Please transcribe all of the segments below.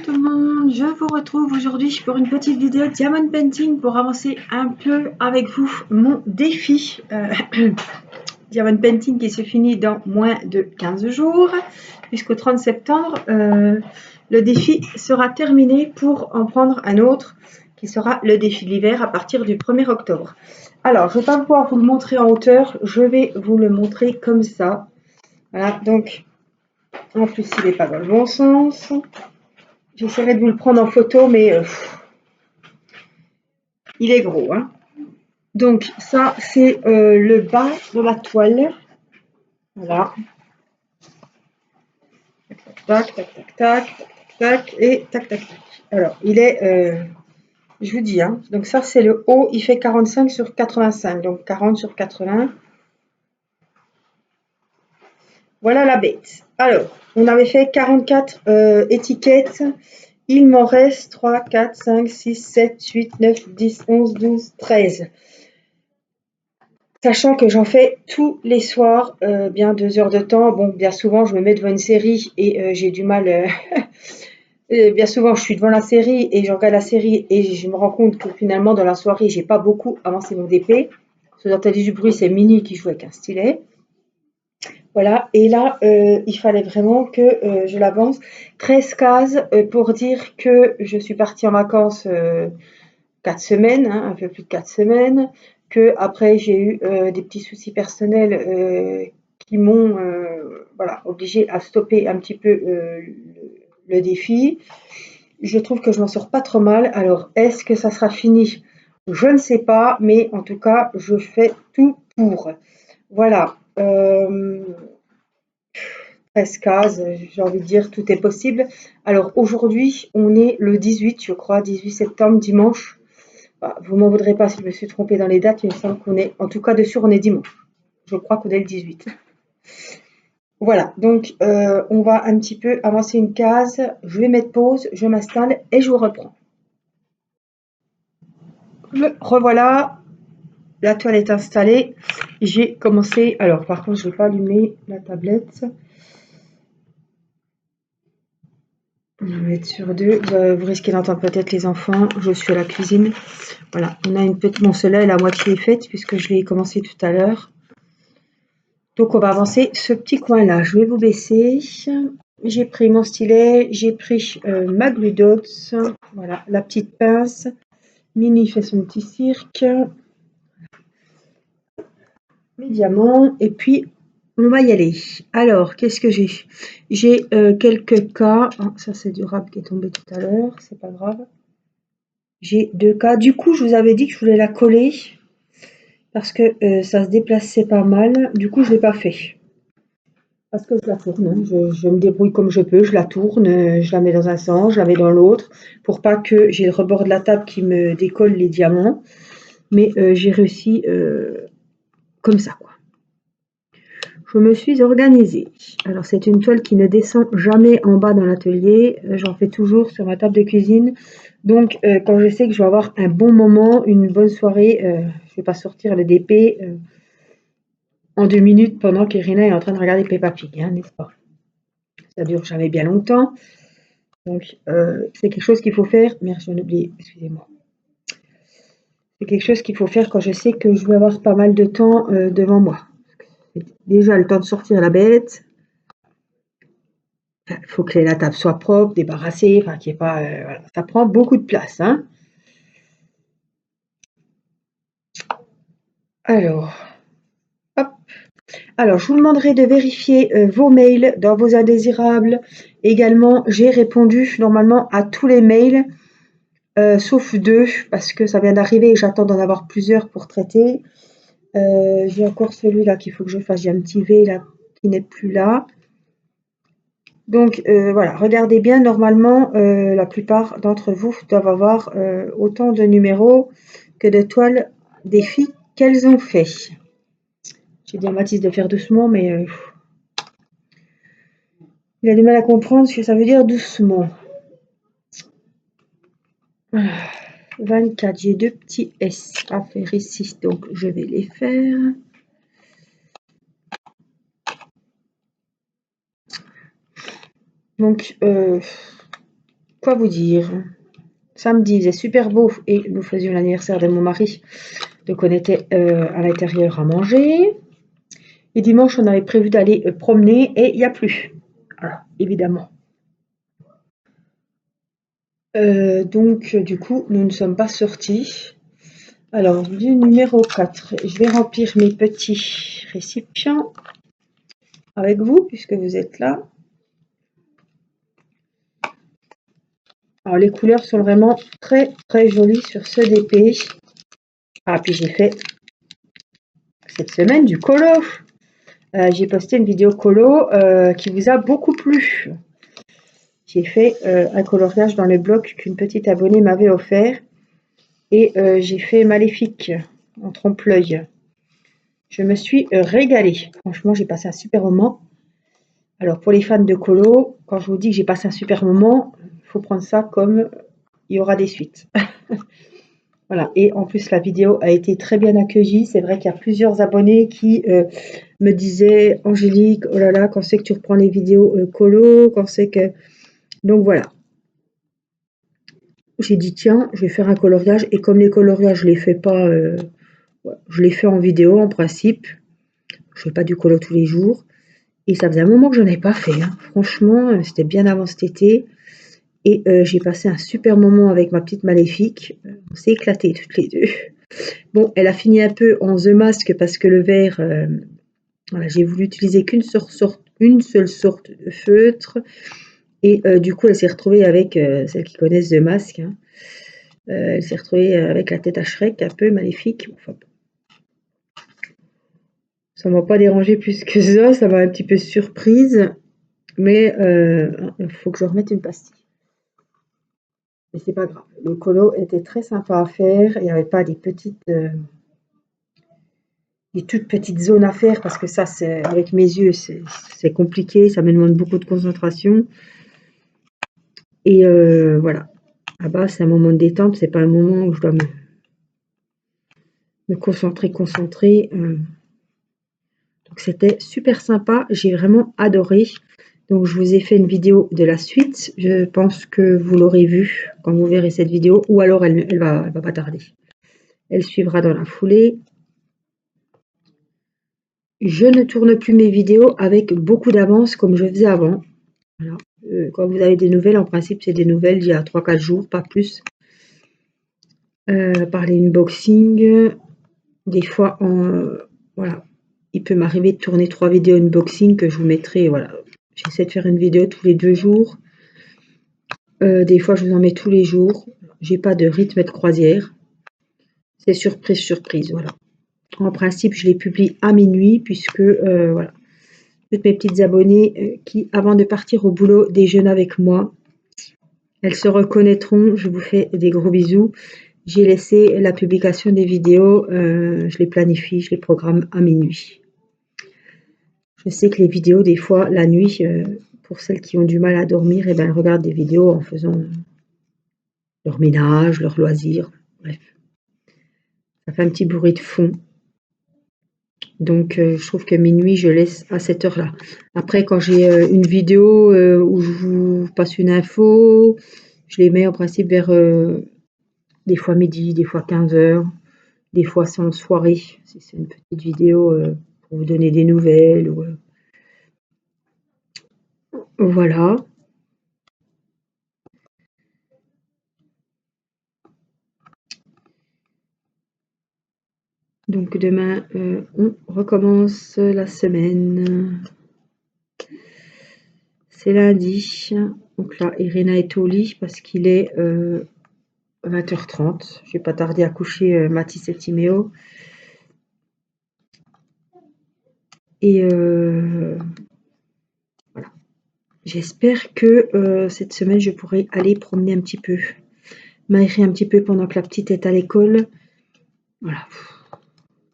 tout le monde, je vous retrouve aujourd'hui pour une petite vidéo Diamond Painting pour avancer un peu avec vous mon défi Diamond Painting qui se finit dans moins de 15 jours jusqu'au 30 septembre. Le défi sera terminé pour en prendre un autre qui sera le défi de l'hiver à partir du 1er octobre. Alors, je ne vais pas pouvoir vous le montrer en hauteur, je vais vous le montrer comme ça. Voilà, donc en plus il n'est pas dans le bon sens. J'essaierai de vous le prendre en photo, mais il est gros. Hein. Donc ça, c'est le bas de la toile. Voilà. Tac, tac, tac, tac, tac, tac, tac, et tac, tac, tac. Alors, il est, je vous dis, hein, donc ça, c'est le haut, il fait 45 sur 85, donc 40 sur 80. Voilà la bête. Alors, on avait fait 44 étiquettes. Il m'en reste 3, 4, 5, 6, 7, 8, 9, 10, 11, 12, 13. Sachant que j'en fais tous les soirs, bien 2 heures de temps. Bon, bien souvent, je me mets devant une série et j'ai du mal. Bien souvent, je suis devant la série et je regarde la série et je me rends compte que finalement, dans la soirée, j'ai pas beaucoup avancé mon DP. Si vous entendez du bruit, c'est Mini qui joue avec un stylet. Voilà, et là, il fallait vraiment que je l'avance. 13 cases pour dire que je suis partie en vacances 4 semaines, hein, un peu plus de 4 semaines, que après j'ai eu des petits soucis personnels qui m'ont voilà, obligée à stopper un petit peu le défi. Je trouve que je m'en sors pas trop mal. Alors, est-ce que ça sera fini? Je ne sais pas, mais en tout cas, je fais tout pour. Voilà. 13 cases, j'ai envie de dire, tout est possible. Alors aujourd'hui, on est le 18, je crois, 18 septembre, dimanche. Vous m'en voudrez pas si je me suis trompée dans les dates, il me semble qu'on est, en tout cas de sûr, on est dimanche. Je crois qu'on est le 18. Voilà, donc on va un petit peu avancer une case. Je vais mettre pause, je m'installe et je vous reprends. Me revoilà, la toile est installée. J'ai commencé, alors par contre je ne vais pas allumer la tablette. On va mettre sur 2. Vous risquez d'entendre peut-être les enfants. Je suis à la cuisine. Voilà, on a une petite... Bon, celle-là est la moitié faite puisque je l'ai commencé tout à l'heure. Donc, on va avancer ce petit coin-là. Je vais vous baisser. J'ai pris mon stylet. J'ai pris ma Glue Dots. Voilà, la petite pince. Mini fait son petit cirque. Mes diamants. Et puis, on va y aller. Alors, qu'est-ce que j'ai? J'ai quelques cas. Oh, ça, c'est du râpe qui est tombé tout à l'heure. C'est pas grave. J'ai 2 cas. Du coup, je vous avais dit que je voulais la coller parce que ça se déplaçait pas mal. Du coup, je ne l'ai pas fait. Parce que je la tourne. Hein. Je me débrouille comme je peux. Je la tourne, je la mets dans un sens, je la mets dans l'autre pour pas que j'ai le rebord de la table qui me décolle les diamants. Mais j'ai réussi comme ça, quoi. Je me suis organisée. Alors, c'est une toile qui ne descend jamais en bas dans l'atelier. J'en fais toujours sur ma table de cuisine. Donc, quand je sais que je vais avoir un bon moment, une bonne soirée, je ne vais pas sortir le DP en 2 minutes pendant qu'Irina est en train de regarder Peppa Pig, hein, n'est-ce pas? Ça dure jamais bien longtemps. Donc, c'est quelque chose qu'il faut faire. Merde, j'en ai oublié, excusez-moi. C'est quelque chose qu'il faut faire quand je sais que je vais avoir pas mal de temps devant moi. C'est déjà le temps de sortir la bête. Il faut que la table soit propre, débarrassée, enfin qu'il n'y ait pas. Voilà. Ça prend beaucoup de place. Hein. Alors, hop. Alors, je vous demanderai de vérifier vos mails dans vos indésirables. Également, j'ai répondu normalement à tous les mails, sauf 2, parce que ça vient d'arriver et j'attends d'en avoir plusieurs pour traiter. J'ai encore celui-là qu'il faut que je fasse. J'ai un petit V là qui n'est plus là. Donc voilà, regardez bien, normalement, la plupart d'entre vous doivent avoir autant de numéros que de toiles défis qu'elles ont fait. J'ai dit à Mathis de faire doucement, mais il a du mal à comprendre ce que ça veut dire doucement. 24, j'ai 2 petits S à faire ici, donc je vais les faire. Donc, quoi vous dire? Samedi, il faisait super beau et nous faisions l'anniversaire de mon mari. Donc on était à l'intérieur à manger. Et dimanche, on avait prévu d'aller promener et il n'y a plu. Voilà, évidemment. Donc, du coup, nous ne sommes pas sortis. Alors, du numéro 4, je vais remplir mes petits récipients avec vous, puisque vous êtes là. Alors, les couleurs sont vraiment très, très jolies sur ce DP. Ah, puis j'ai fait cette semaine du colo. J'ai posté une vidéo colo qui vous a beaucoup plu. J'ai fait un coloriage dans le bloc qu'une petite abonnée m'avait offert. Et j'ai fait Maléfique en trompe-l'œil. Je me suis régalée. Franchement, j'ai passé un super moment. Alors, pour les fans de colo, quand je vous dis que j'ai passé un super moment, il faut prendre ça comme il y aura des suites. Voilà. Et en plus, la vidéo a été très bien accueillie. C'est vrai qu'il y a plusieurs abonnés qui me disaient Angélique, oh là là, quand c'est que tu reprends les vidéos colo, quand c'est que. Donc voilà. J'ai dit tiens, je vais faire un coloriage. Et comme les coloriages, je les fais pas. Je les fais en vidéo en principe. Je fais pas du colo tous les jours. Et ça faisait un moment que je n'en avais pas fait. Hein. Franchement, c'était bien avant cet été. Et j'ai passé un super moment avec ma petite Maléfique. On s'est éclatés toutes les deux. Bon, elle a fini un peu en The Mask parce que le vert, voilà, j'ai voulu utiliser une seule sorte de feutre. Et du coup, elle s'est retrouvée avec, celles qui connaissent The Mask, hein, elle s'est retrouvée avec la tête à Shrek, un peu Maléfique. Enfin, ça m'a pas dérangé plus que ça m'a un petit peu surprise. Mais il faut que je remette une pastille. Mais c'est pas grave. Le colo était très sympa à faire. Il n'y avait pas des toutes petites zones à faire parce que ça, c'est avec mes yeux, c'est compliqué. Ça me demande beaucoup de concentration. Et voilà. Là-bas, c'est un moment de détente. C'est pas un moment où je dois me concentrer. Donc c'était super sympa. J'ai vraiment adoré. Donc je vous ai fait une vidéo de la suite. Je pense que vous l'aurez vue quand vous verrez cette vidéo. Ou alors elle va pas tarder. Elle suivra dans la foulée. Je ne tourne plus mes vidéos avec beaucoup d'avance comme je faisais avant. Voilà. Quand vous avez des nouvelles, en principe, c'est des nouvelles d'il y a 3-4 jours, pas plus. Par les unboxings, des fois, voilà, il peut m'arriver de tourner 3 vidéos unboxing que je vous mettrai. Voilà. J'essaie de faire une vidéo tous les 2 jours. Des fois, je vous en mets tous les jours. J'ai pas de rythme de croisière. C'est surprise, surprise, voilà. En principe, je les publie à minuit puisque, voilà, toutes mes petites abonnées qui, avant de partir au boulot, déjeunent avec moi. Elles se reconnaîtront. Je vous fais des gros bisous. J'ai laissé la publication des vidéos, je les planifie, je les programme à minuit. Je sais que les vidéos, des fois, la nuit, pour celles qui ont du mal à dormir, elles regardent des vidéos en faisant leur ménage, leur loisir, bref. Ça fait un petit bruit de fond. Donc, je trouve que minuit, je laisse à cette heure-là. Après, quand j'ai une vidéo où je vous passe une info, je les mets en principe vers des fois midi, des fois 15h, des fois c'est en soirée, si c'est une petite vidéo pour vous donner des nouvelles. Ou, voilà. Donc demain, on recommence la semaine. C'est lundi. Donc là, Irina est au lit parce qu'il est 20h30. Je vais pas tarder à coucher Mathis et Timéo. Et voilà. J'espère que cette semaine, je pourrai aller promener un petit peu. M'aérer un petit peu pendant que la petite est à l'école. Voilà.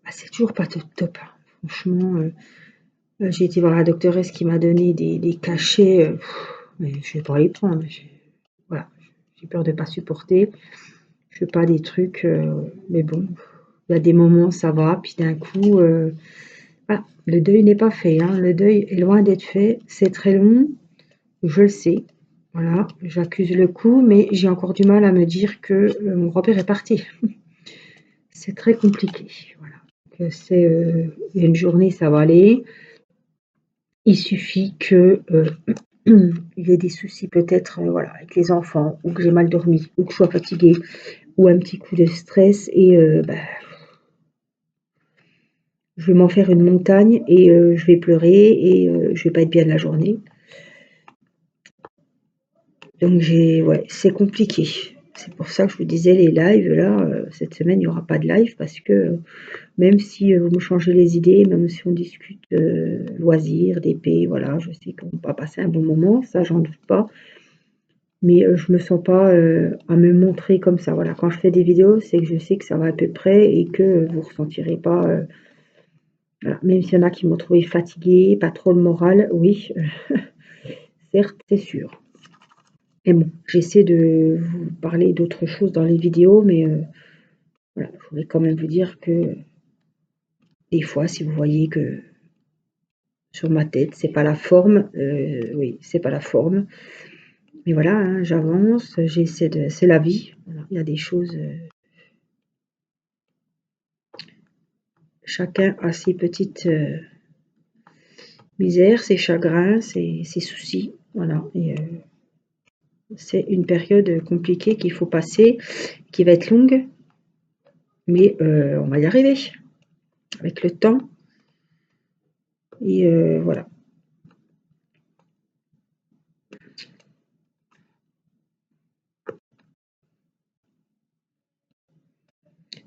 Bah, c'est toujours pas top. Hein. Franchement, j'ai été voir la doctoresse qui m'a donné des cachets. Mais je vais pas les prendre. Voilà. J'ai peur de pas supporter. Je fais pas des trucs. Mais bon, il y a des moments, ça va. Puis d'un coup, voilà. Le deuil n'est pas fait. Hein. Le deuil est loin d'être fait. C'est très long. Je le sais. Voilà, j'accuse le coup, mais j'ai encore du mal à me dire que mon grand-père est parti. C'est très compliqué. Voilà. C'est une journée, ça va aller. Il suffit que il y ait des soucis peut-être voilà, avec les enfants, ou que j'ai mal dormi, ou que je sois fatiguée, ou un petit coup de stress, et je vais m'en faire une montagne, et je vais pleurer, et je vais pas être bien de la journée. Donc ouais, c'est compliqué. C'est pour ça que je vous disais les lives, là, cette semaine, il n'y aura pas de live, parce que même si vous me changez les idées, même si on discute loisirs, d'épée, voilà, je sais qu'on va passer un bon moment, ça, j'en doute pas. Mais je me sens pas à me montrer comme ça. Voilà, quand je fais des vidéos, c'est que je sais que ça va à peu près, et que vous ressentirez pas. Voilà. Même s'il y en a qui m'ont trouvé fatiguée, pas trop le moral, oui, certes, c'est sûr. Mais bon, j'essaie de vous parler d'autres choses dans les vidéos, mais voilà, je voulais quand même vous dire que des fois, si vous voyez que sur ma tête, c'est pas la forme, oui, c'est pas la forme. Mais voilà, hein, j'avance, j'essaie de. C'est la vie. Voilà, il y a des choses. Chacun a ses petites misères, ses chagrins, ses soucis. Voilà. Et c'est une période compliquée qu'il faut passer, qui va être longue, mais on va y arriver avec le temps. Et voilà.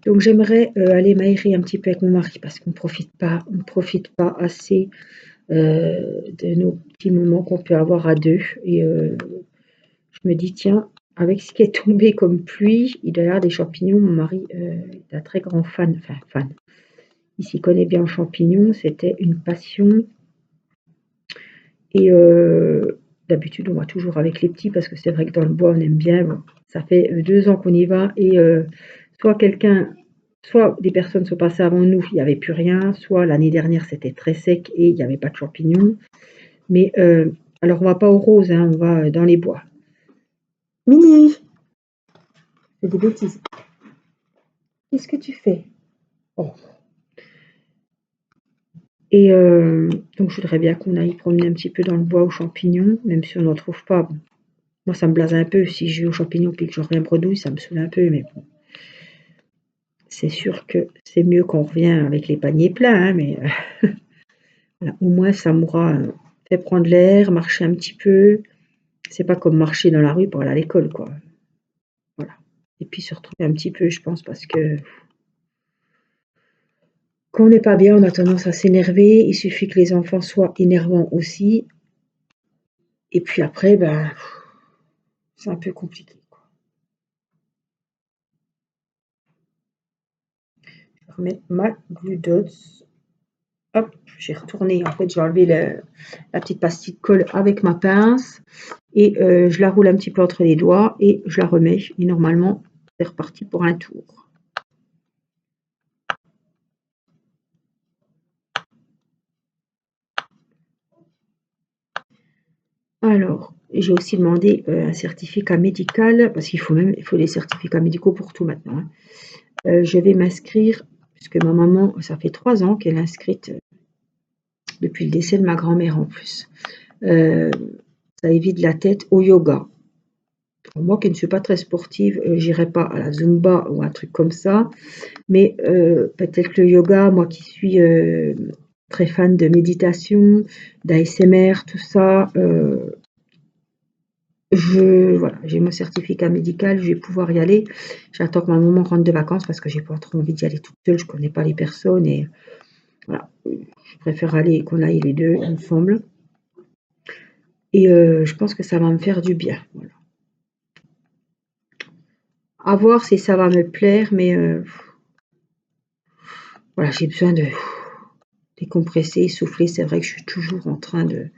Donc j'aimerais aller m'aérer un petit peu avec mon mari, parce qu'on ne profite pas assez de nos petits moments qu'on peut avoir à deux. Et je me dis, tiens, avec ce qui est tombé comme pluie, il doit y avoir des champignons. Mon mari est un très grand fan, enfin fan. Il s'y connaît bien en champignons, c'était une passion. Et d'habitude, on va toujours avec les petits, parce que c'est vrai que dans le bois, on aime bien. Bon, ça fait 2 ans qu'on y va, et soit des personnes sont passées avant nous, il n'y avait plus rien, soit l'année dernière, c'était très sec et il n'y avait pas de champignons. Mais alors, on va pas aux roses, hein, on va dans les bois. Mini, c'est des bêtises. Qu'est-ce que tu fais? Oh. Et donc, je voudrais bien qu'on aille promener un petit peu dans le bois aux champignons, même si on n'en trouve pas. Bon. Moi, ça me blase un peu. Si je vais aux champignons puis que je reviens bredouille, ça me saoule un peu. Mais bon, c'est sûr que c'est mieux qu'on revient avec les paniers pleins. Hein, mais voilà, au moins, ça m'aura fait prendre l'air, marcher un petit peu. C'est pas comme marcher dans la rue pour aller à l'école, quoi. Voilà. Et puis se retrouver un petit peu, je pense, parce que quand on n'est pas bien, on a tendance à s'énerver. Il suffit que les enfants soient énervants aussi. Et puis après, ben, c'est un peu compliqué, quoi. Je remets ma Glue Dots. Hop, j'ai retourné. En fait, j'ai enlevé la petite pastille de colle avec ma pince, et je la roule un petit peu entre les doigts, et je la remets. Et normalement, c'est reparti pour un tour. Alors, j'ai aussi demandé un certificat médical, parce il faut des certificats médicaux pour tout maintenant. Hein. Je vais m'inscrire, puisque ma maman, ça fait 3 ans qu'elle est inscrite, depuis le décès de ma grand-mère en plus. Ça évite la tête au yoga. Moi qui ne suis pas très sportive, j'irai pas à la Zumba ou un truc comme ça, mais peut-être que le yoga, moi qui suis très fan de méditation, d'ASMR, tout ça, voilà, j'ai mon certificat médical, je vais pouvoir y aller. J'attends que ma maman rentre de vacances, parce que j'ai pas trop envie d'y aller toute seule, je connais pas les personnes, et voilà, je préfère aller qu'on aille les deux ensemble. Et je pense que ça va me faire du bien. Voilà. À voir si ça va me plaire, mais voilà, j'ai besoin de décompresser, souffler. C'est vrai que je suis toujours en train de.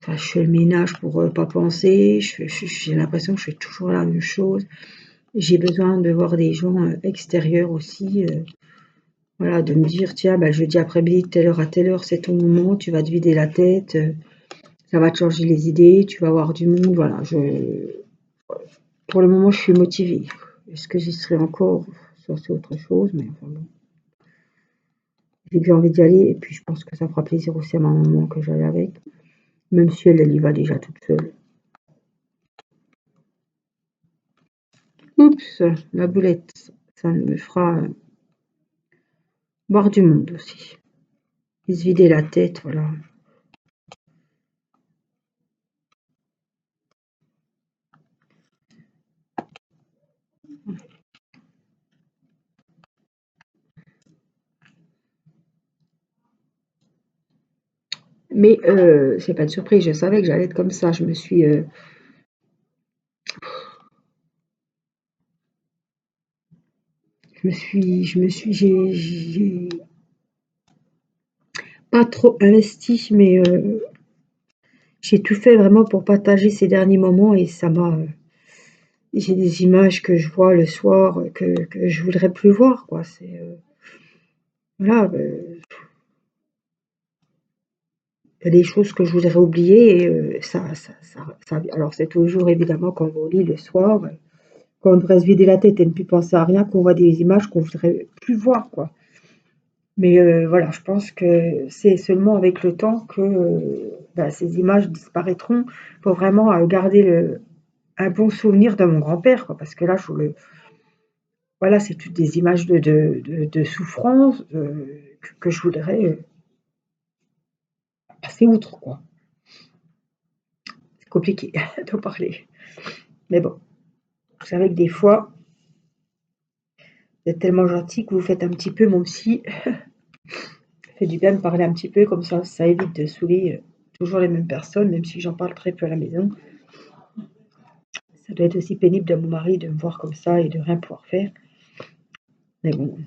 Enfin, je fais le ménage pour pas penser. J'ai l'impression que je fais toujours la même chose. J'ai besoin de voir des gens extérieurs aussi. Voilà, de me dire, tiens, bah, jeudi après-midi, de telle heure à telle heure, c'est ton moment, tu vas te vider la tête. Ça va te changer les idées, tu vas voir du monde, voilà. Pour le moment, je suis motivée. Est-ce que j'y serai encore? Ça, c'est autre chose, mais enfin bon. J'ai bien envie d'y aller, et puis je pense que ça fera plaisir aussi à ma maman que j'aille avec, même si elle y va déjà toute seule. Oups, la boulette, ça me fera voir du monde aussi. Et se vider la tête, voilà. Mais c'est pas de surprise, je savais que j'allais être comme ça. J'ai pas trop investi, mais j'ai tout fait vraiment pour partager ces derniers moments et ça m'a. J'ai des images que je vois le soir que je voudrais plus voir, quoi. C'est voilà, il y a des choses que je voudrais oublier et alors c'est toujours évidemment quand on lit le soir, quand on devrait se vider la tête et ne plus penser à rien, qu'on voit des images qu'on voudrait plus voir, quoi. Mais voilà, je pense que c'est seulement avec le temps que, bah, ces images disparaîtront pour vraiment, garder un bon souvenir de mon grand-père, quoi. Parce que là, voilà, c'est toutes des images de souffrance, que je voudrais, passer outre, quoi. C'est compliqué d'en parler. Mais bon, vous savez que des fois, vous êtes tellement gentil que vous faites un petit peu mon psy. Ça fait du bien de parler un petit peu, comme ça évite de saouler, toujours les mêmes personnes, même si j'en parle très peu à la maison. Ça doit être aussi pénible de mon mari de me voir comme ça et de rien pouvoir faire. Mais bon,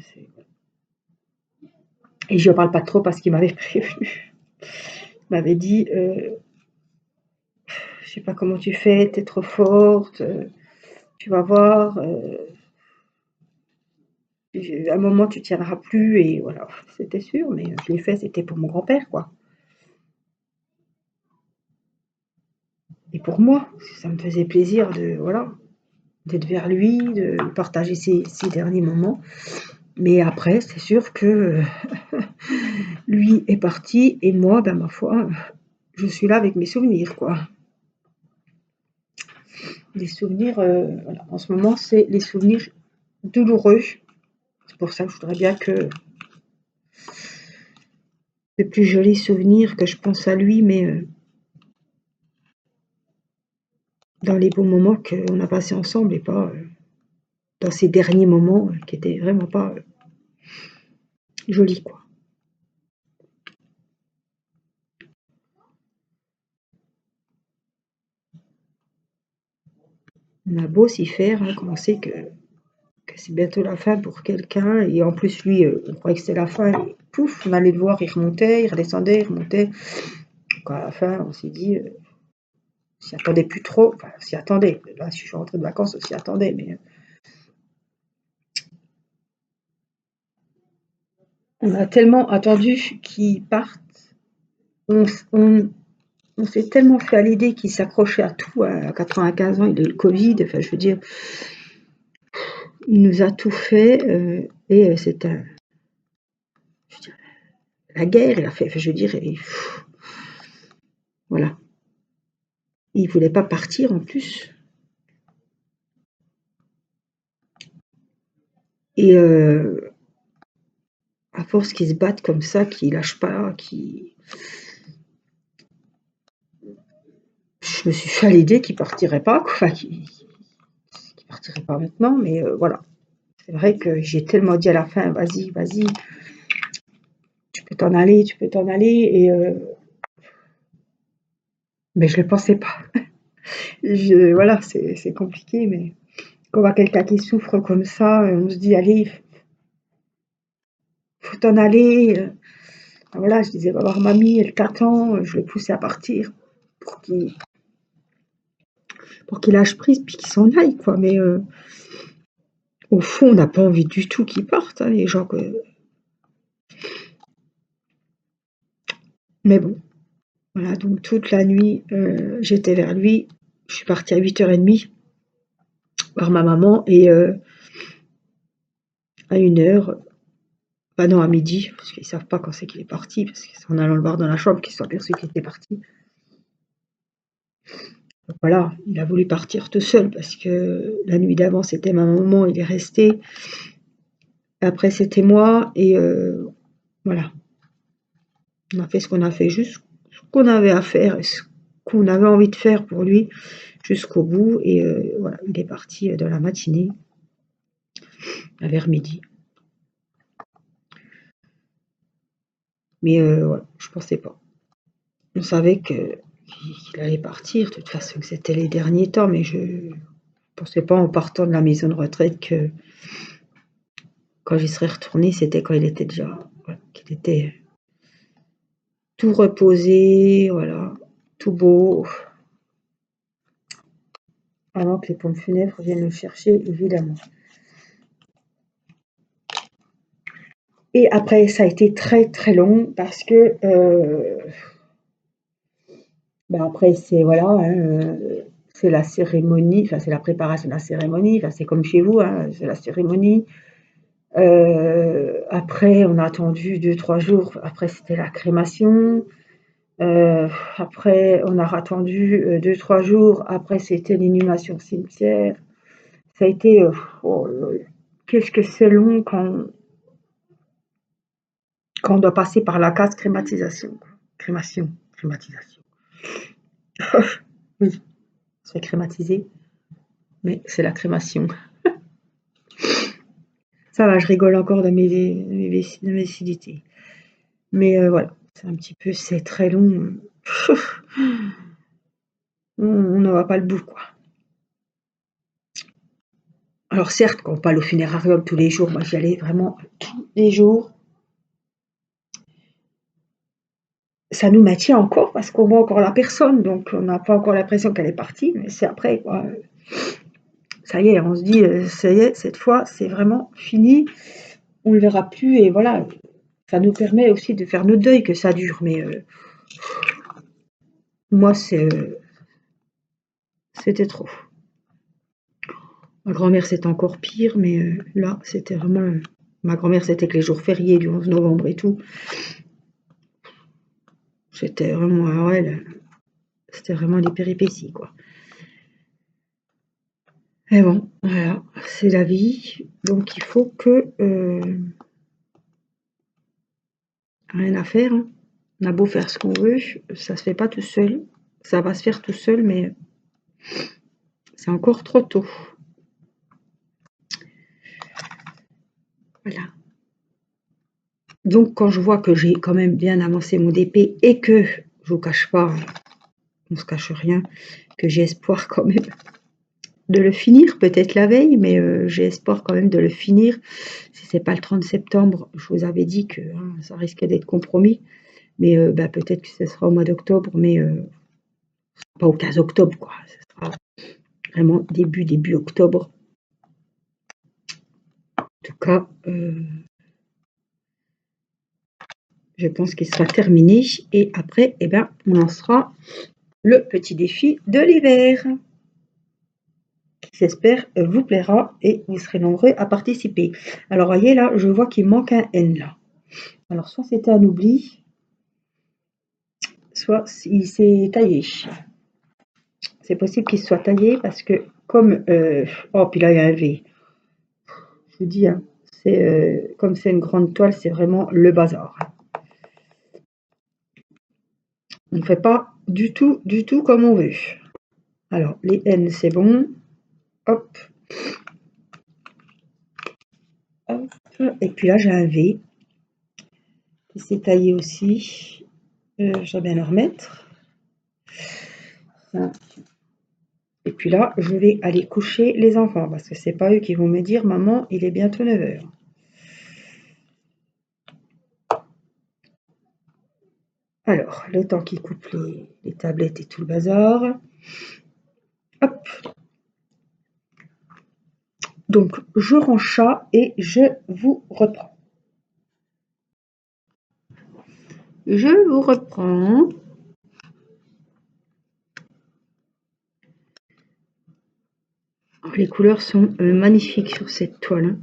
et je n'en parle pas trop parce qu'il m'avait prévenu. Il m'avait dit, je sais pas comment tu fais, t'es trop forte, tu vas voir, à un moment tu tiendras plus et voilà, c'était sûr, mais je l'ai fait, c'était pour mon grand-père, quoi. Et pour moi, ça me faisait plaisir de, voilà, d'être vers lui, de partager ces derniers moments. Mais après, c'est sûr que lui est parti et moi, ben ma foi, je suis là avec mes souvenirs, quoi. Les souvenirs, voilà, en ce moment, c'est les souvenirs douloureux. C'est pour ça que je voudrais bien que les plus jolis souvenirs, que je pense à lui, mais dans les bons moments qu'on a passés ensemble et pas dans ces derniers moments qui étaient vraiment pas jolis, quoi. On a beau s'y faire, hein, quand on sait que c'est bientôt la fin pour quelqu'un, et en plus, lui, on croyait que c'était la fin, et pouf, on allait le voir, il remontait, il redescendait, il remontait. Donc à la fin, on s'est dit, on s'y attendait plus trop, enfin, on s'y attendait. Là, si je suis rentrée de vacances, on s'y attendait, mais on a tellement attendu qu'il parte, on, on, on s'est tellement fait à l'idée qu'il s'accrochait à tout. À 95 ans, il a eu le Covid, enfin, je veux dire, il nous a tout fait, et c'était je veux dire, la guerre, il a fait, enfin, je veux dire, voilà. Il voulait pas partir en plus. Et à force qu'ils se battent comme ça, qu'ils lâchent pas, je me suis fait à l'idée qu'il partirait pas, quoi. Enfin, qu'il partirait pas maintenant, mais voilà. C'est vrai que j'ai tellement dit à la fin, vas-y, vas-y, tu peux t'en aller, tu peux t'en aller, et mais je le pensais pas. Voilà, c'est compliqué, mais quand on voit quelqu'un qui souffre comme ça, on se dit, allez, faut t'en aller. Voilà, je disais, va voir mamie, elle t'attend. Je le poussais à partir pour qu'il lâche prise, puis qu'il s'en aille, quoi. Mais au fond, on n'a pas envie du tout qu'ils partent, hein, les gens que. Mais bon. Voilà, donc toute la nuit, j'étais vers lui. Je suis partie à 8h30 voir ma maman et à 1h, bah non, à midi, parce qu'ils savent pas quand c'est qu'il est parti, parce que c'est en allant le voir dans la chambre qu'ils se sont aperçus qu'il était parti. Donc voilà, il a voulu partir tout seul parce que la nuit d'avant, c'était ma maman, il est resté. Après, c'était moi et voilà. On a fait ce qu'on a fait, juste ce qu'on avait à faire et ce qu'on avait envie de faire pour lui jusqu'au bout et voilà, il est parti, dans la matinée, vers midi. Mais voilà, je pensais pas. On savait qu'il allait partir, de toute façon, que c'était les derniers temps, mais je pensais pas en partant de la maison de retraite que quand j'y serais retournée, c'était quand il était déjà, voilà, qu'il était tout reposé, voilà, tout beau, avant que les pompes funèbres viennent le chercher, évidemment. Et après, ça a été très très long parce que après c'est voilà, hein, c'est la cérémonie, enfin c'est la préparation de la cérémonie, enfin c'est comme chez vous, hein, c'est la cérémonie. Après, on a attendu 2-3 jours. Après, c'était la crémation. Après, on a attendu 2-3 jours. Après, c'était l'inhumation au cimetière. Ça a été, oh là là, qu'est-ce que c'est long quand on doit passer par la case crématisation. Crématisation. Oui, on se fait crématiser, mais c'est la crémation. Ça va, je rigole encore de mes acidités. Mais voilà, c'est un petit peu, c'est très long. On n'en va pas le bout, quoi. Alors certes, quand on parle au funérarium tous les jours, moi j'y allais vraiment tous les jours. Ça nous maintient encore parce qu'on voit encore la personne, donc on n'a pas encore l'impression qu'elle est partie, mais c'est après, quoi. Ça y est, on se dit, ça y est, cette fois, c'est vraiment fini, on ne le verra plus, et voilà. Ça nous permet aussi de faire notre deuil, que ça dure, mais moi, c'était trop. Ma grand-mère, c'était encore pire, mais là, c'était vraiment... Ma grand-mère, c'était que les jours fériés du 11 novembre et tout. C'était vraiment, ouais, c'était vraiment des péripéties, quoi. Mais bon, voilà, c'est la vie. Donc il faut que... rien à faire, hein. On a beau faire ce qu'on veut, ça se fait pas tout seul. Ça va se faire tout seul, mais c'est encore trop tôt. Voilà. Donc quand je vois que j'ai quand même bien avancé mon DP et que, je vous cache pas, on se cache rien, que j'ai espoir quand même de le finir, peut-être la veille, mais j'ai espoir quand même de le finir. Si c'est pas le 30 septembre, je vous avais dit que ça risquait d'être compromis, mais peut-être que ce sera au mois d'octobre, mais pas au 15 octobre, quoi. Ce sera vraiment début octobre. En tout cas, je pense qu'il sera terminé et après, eh ben, on lancera le petit défi de l'hiver, qui j'espère vous plaira et vous serez nombreux à participer. Alors voyez là, je vois qu'il manque un N là. Alors soit c'était un oubli, soit il s'est taillé. C'est possible qu'il soit taillé parce que comme... oh, puis là il y a un V. Je vous dis, hein, c'est comme c'est une grande toile, c'est vraiment le bazar. On ne fait pas du tout comme on veut. Alors, les N, c'est bon. Hop. Hop. Et puis là, j'ai un V qui s'est taillé aussi. Je vais bien le remettre. Et puis là, je vais aller coucher les enfants parce que c'est pas eux qui vont me dire maman, il est bientôt 9h. Alors, le temps qu'ils coupent les tablettes et tout le bazar. Hop. Donc, je range ça et je vous reprends. Je vous reprends. Les couleurs sont magnifiques sur cette toile. Hein.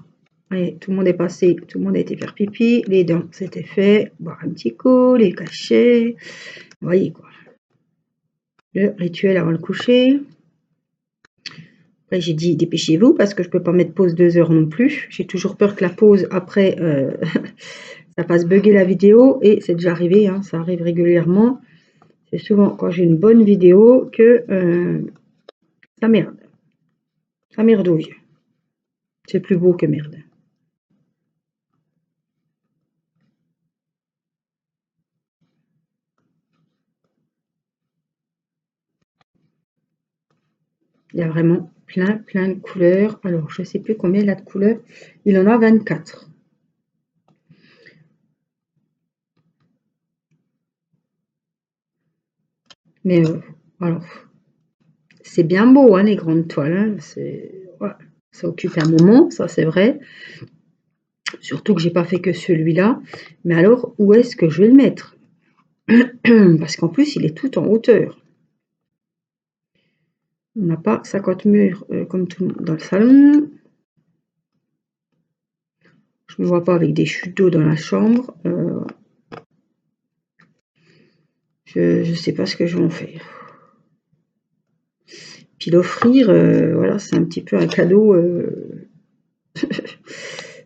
Allez, tout le monde est passé, tout le monde a été faire pipi, les dents c'était fait, boire un petit coup, les cachets, vous voyez quoi. Le rituel avant le coucher. Après j'ai dit dépêchez-vous parce que je peux pas mettre pause 2 heures non plus. J'ai toujours peur que la pause après ça fasse bugger la vidéo et c'est déjà arrivé, hein, ça arrive régulièrement. C'est souvent quand j'ai une bonne vidéo que ça merde. Ça merdouille. C'est plus beau que merde. Il y a vraiment plein de couleurs. Alors, je ne sais plus combien il a de couleurs. Il en a 24. Mais alors, c'est bien beau, hein, les grandes toiles. Hein. Ouais, ça occupe un moment, ça c'est vrai. Surtout que j'ai pas fait que celui-là. Mais alors, où est-ce que je vais le mettre? Parce qu'en plus, il est tout en hauteur. On n'a pas 50 murs comme tout le monde dans le salon. Je ne me vois pas avec des chutes d'eau dans la chambre. Je ne sais pas ce que je vais en faire. Puis l'offrir, voilà, c'est un petit peu un cadeau.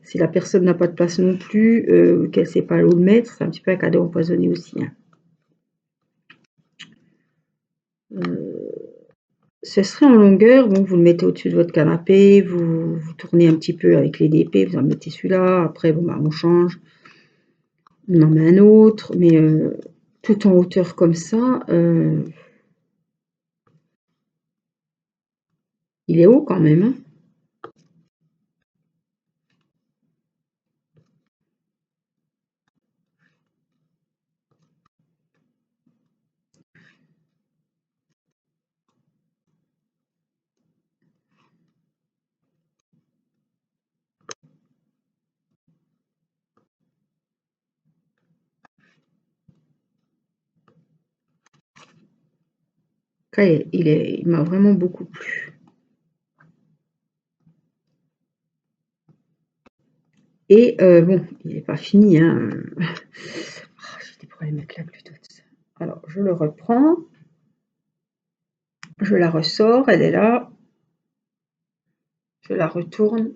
Si la personne n'a pas de place non plus, qu'elle ne sait pas où le mettre, c'est un petit peu un cadeau empoisonné aussi. Hein. Ce serait en longueur, bon, vous le mettez au-dessus de votre canapé, vous tournez un petit peu avec les DP, vous en mettez celui-là, après bon, bah, on change, on en met un autre, mais tout en hauteur comme ça, il est haut quand même. Hein. Après, il m'a vraiment beaucoup plu. Et bon, il n'est pas fini. Hein. J'ai des problèmes avec la Bluetooth. Alors, je le reprends. Je la ressors, elle est là. Je la retourne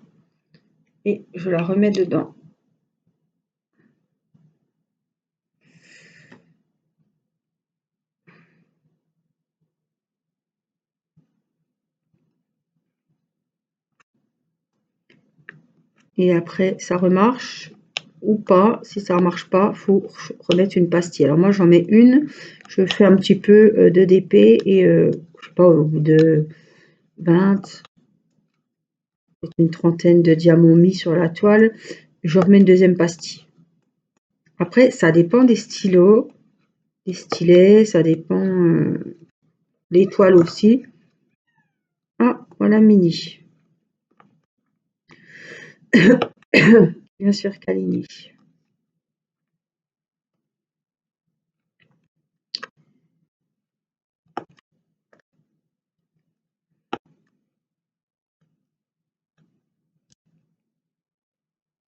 et je la remets dedans. Et après, ça remarche ou pas. Si ça ne marche pas, il faut remettre une pastille. Alors moi, j'en mets une. Je fais un petit peu de DP et je sais pas, au bout de 20, une trentaine de diamants mis sur la toile, je remets une deuxième pastille. Après, ça dépend des stylos, des stylets, ça dépend des toiles aussi. Ah, voilà Mini. Bien sûr, Kalini.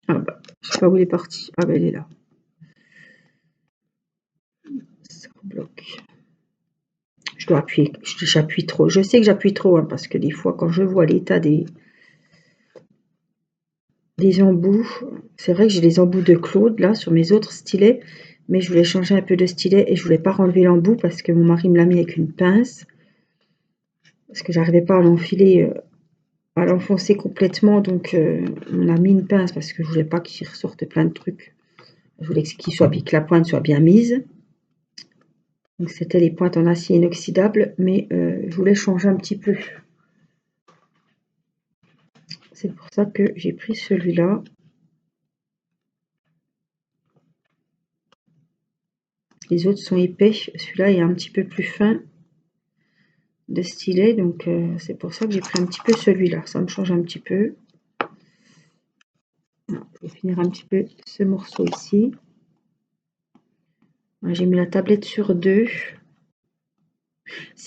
Ah bah, je sais pas où elle est partie. Ah bah, elle est là. Ça bloque. Je dois appuyer, j'appuie trop. Je sais que j'appuie trop, hein, parce que des fois, quand je vois l'état des embouts, c'est vrai que j'ai les embouts de Claude, là, sur mes autres stylets, mais je voulais changer un peu de stylet et je voulais pas enlever l'embout parce que mon mari me l'a mis avec une pince, parce que j'arrivais pas à l'enfiler, à l'enfoncer complètement, donc on a mis une pince parce que je voulais pas qu'il ressorte plein de trucs. Je voulais que la pointe soit bien mise. Donc c'était les pointes en acier inoxydable, mais je voulais changer un petit peu. C'est pour ça que j'ai pris celui-là. Les autres sont épais, celui-là est un petit peu plus fin de stylet, donc c'est pour ça que j'ai pris un petit peu celui-là. Ça me change un petit peu. Je vais finir un petit peu ce morceau ici. J'ai mis la tablette sur 2.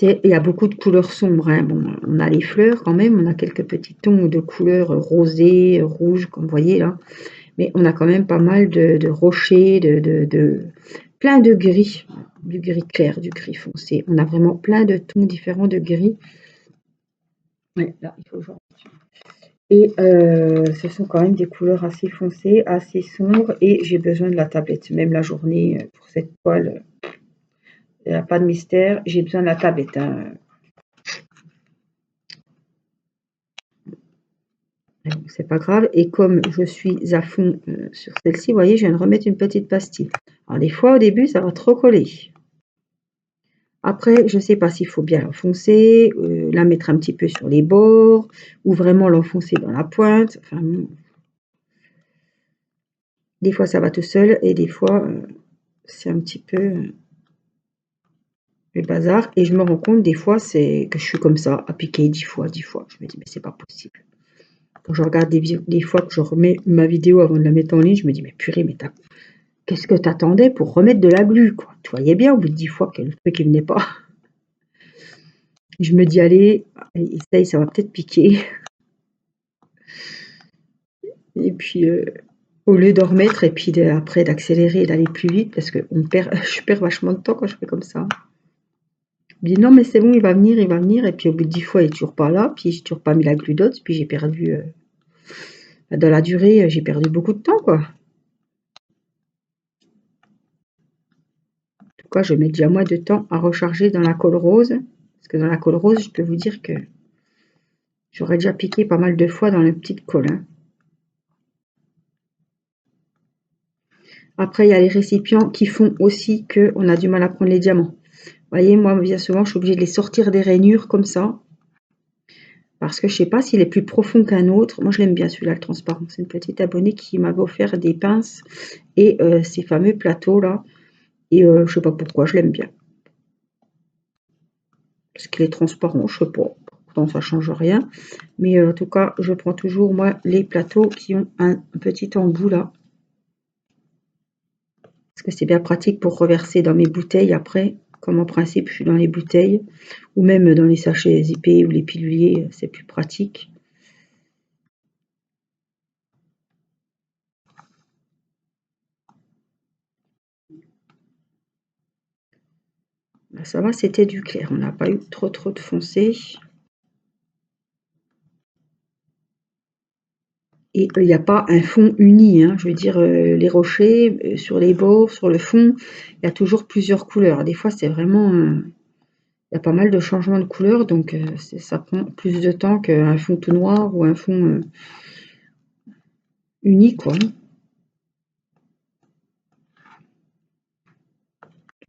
Il y a beaucoup de couleurs sombres, hein. Bon, on a les fleurs quand même, on a quelques petits tons de couleurs rosées, rouges, comme vous voyez là. Mais on a quand même pas mal de rochers, plein de gris, du gris clair, du gris foncé. On a vraiment plein de tons différents de gris. Ouais, là, il faut que je... Et ce sont quand même des couleurs assez foncées, assez sombres, et j'ai besoin de la tablette. Même la journée, pour cette toile, il n'y a pas de mystère, j'ai besoin de la tablette, hein. C'est pas grave. Et comme je suis à fond sur celle-ci, vous voyez, je viens de remettre une petite pastille. Alors des fois, au début, ça va trop coller. Après, je ne sais pas s'il faut bien l'enfoncer, la mettre un petit peu sur les bords, ou vraiment l'enfoncer dans la pointe. Enfin, des fois, ça va tout seul, et des fois, c'est un petit peu le bazar. Et je me rends compte, des fois, c'est que je suis comme ça, à piquer 10 fois, 10 fois. Je me dis, mais c'est pas possible. Quand je regarde des fois que je remets ma vidéo avant de la mettre en ligne, je me dis, mais purée, mais qu'est-ce que t'attendais pour remettre de la glu, quoi? Tu voyais bien au bout de 10 fois que le truc il venait pas. Je me dis, allez, essaye, ça va peut-être piquer. Et puis, au lieu d'en remettre, et puis après d'accélérer et d'aller plus vite, parce que je perds vachement de temps quand je fais comme ça. Je me dis, non, mais c'est bon, il va venir. Et puis au bout de 10 fois, il est toujours pas là. Puis j'ai toujours pas mis la glu d'os. Puis j'ai perdu, dans la durée, j'ai perdu beaucoup de temps, quoi. En tout cas, je mets déjà moins de temps à recharger dans la colle rose. Parce que dans la colle rose, je peux vous dire que j'aurais déjà piqué pas mal de fois dans la petite colle, hein. Après, il y a les récipients qui font aussi qu'on a du mal à prendre les diamants. Vous voyez, moi, bien souvent, je suis obligée de les sortir des rainures comme ça. Parce que je ne sais pas s'il est plus profond qu'un autre. Moi, je l'aime bien celui-là, le transparent. C'est une petite abonnée qui m'avait offert des pinces et ces fameux plateaux-là. Et je ne sais pas pourquoi, je l'aime bien. Parce qu'il est transparent, je ne sais pas. Pourtant, ça ne change rien. Mais en tout cas, je prends toujours, moi, les plateaux qui ont un petit embout là. Parce que c'est bien pratique pour reverser dans mes bouteilles après. Comme en principe, je suis dans les bouteilles. Ou même dans les sachets zippés ou les piluliers, c'est plus pratique. Là, ça va, c'était du clair. On n'a pas eu trop de foncé. Et il n'y a pas un fond uni, hein. Je veux dire, les rochers, sur les bords, sur le fond, il y a toujours plusieurs couleurs. Des fois, c'est vraiment... il y a pas mal de changements de couleurs, donc ça prend plus de temps qu'un fond tout noir ou un fond uni, quoi.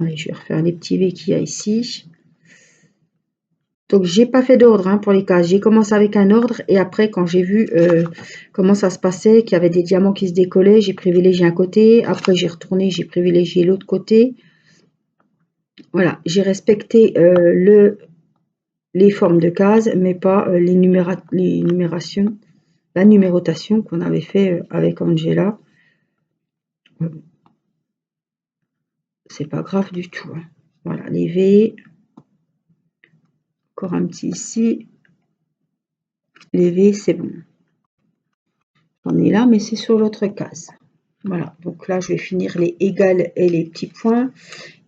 Allez, je vais refaire les petits V qu'il y a ici. Donc, j'ai pas fait d'ordre, hein, pour les cases. J'ai commencé avec un ordre et après, quand j'ai vu comment ça se passait, qu'il y avait des diamants qui se décollaient, j'ai privilégié un côté. Après, j'ai retourné, j'ai privilégié l'autre côté. Voilà, j'ai respecté les formes de cases, mais pas les numérations, la numérotation qu'on avait fait avec Angela. C'est pas grave du tout, hein. Voilà, les V. Encore un petit ici. Les V, c'est bon. On est là, mais c'est sur l'autre case. Voilà, donc là, je vais finir les égales et les petits points.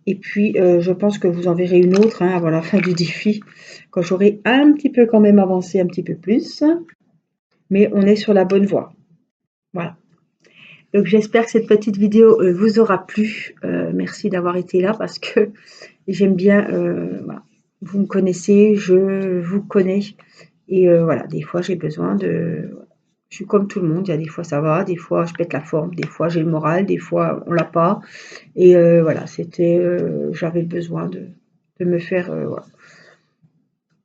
Et puis, je pense que vous en verrez une autre, hein, avant la fin du défi, quand j'aurai un petit peu quand même avancé un petit peu plus. Mais on est sur la bonne voie. Voilà. Donc, j'espère que cette petite vidéo vous aura plu. Merci d'avoir été là parce que j'aime bien, voilà. Vous me connaissez, je vous connais. Et voilà, des fois, j'ai besoin de... Je suis comme tout le monde, il y a des fois ça va, des fois je pète la forme, des fois j'ai le moral, des fois on l'a pas. Et voilà, j'avais besoin de me faire, voilà,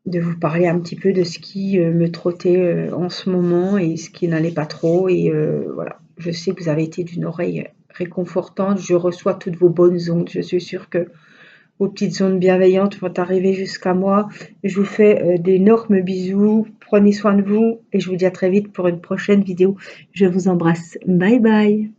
de vous parler un petit peu de ce qui me trottait en ce moment et ce qui n'allait pas trop. Et voilà, je sais que vous avez été d'une oreille réconfortante, je reçois toutes vos bonnes ondes, je suis sûre que vos petites ondes bienveillantes vont arriver jusqu'à moi. Je vous fais d'énormes bisous, prenez soin de vous et je vous dis à très vite pour une prochaine vidéo. Je vous embrasse, bye bye.